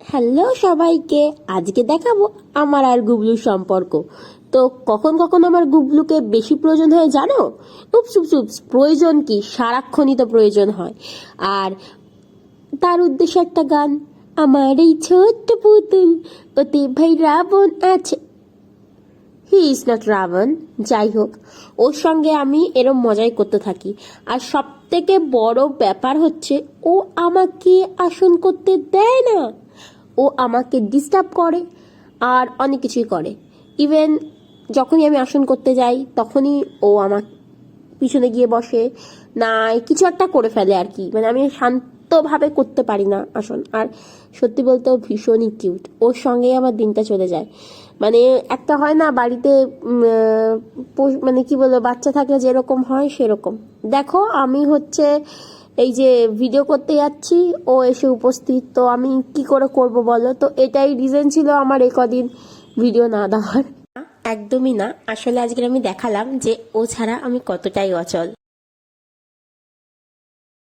Hello সবাইকে, আজকে দেখাবো আমার আর গুবলুর সম্পর্ক। তো কখন কখন আমার গুবলুকে বেশি প্রয়োজন হয় জানো? উপস উপস উপস, প্রয়োজন কি, সারাক্ষণই তো প্রয়োজন হয়। আর তার উদ্দেশ্যে একটা গান, আমার এই ছোট্ট পুতুল ওতে ভাই রাবণ আছে। He is not Ravan. যাই হোক, ওর সঙ্গে আমি এরম মজাই করতে থাকি। আর সব থেকে বড় ব্যাপার হচ্ছে, ও আমাকে আসন করতে দেয় না। ও আমাকে ডিস্টার্ব করে আর অনেক কিছুই করে। ইভেন যখনই আমি আসন করতে যাই তখনই ও আমার পিছনে গিয়ে বসে, না কিছু একটা করে ফেলে আর কি। মানে আমি শান্তভাবে করতে পারি না আসন। আর সত্যি বলতে ও ভীষণই কিউট, ওর সঙ্গেই আমার দিনটা চলে যায়। মানে একটা হয় না বাড়িতে, মানে কি বলবো, বাচ্চা থাকলে যেরকম হয় সেরকম। দেখো আমি হচ্ছে এই যে ভিডিও করতে যাচ্ছি, ও এসে উপস্থিত, তো আমি কি করে করব বলো? তো এটাই রিজন ছিল আমার এই কদিন ভিডিও না দেওয়ার। একদমই না, আসলে আজকে আমি দেখালাম যে ও ছাড়া আমি কতটাই অচল।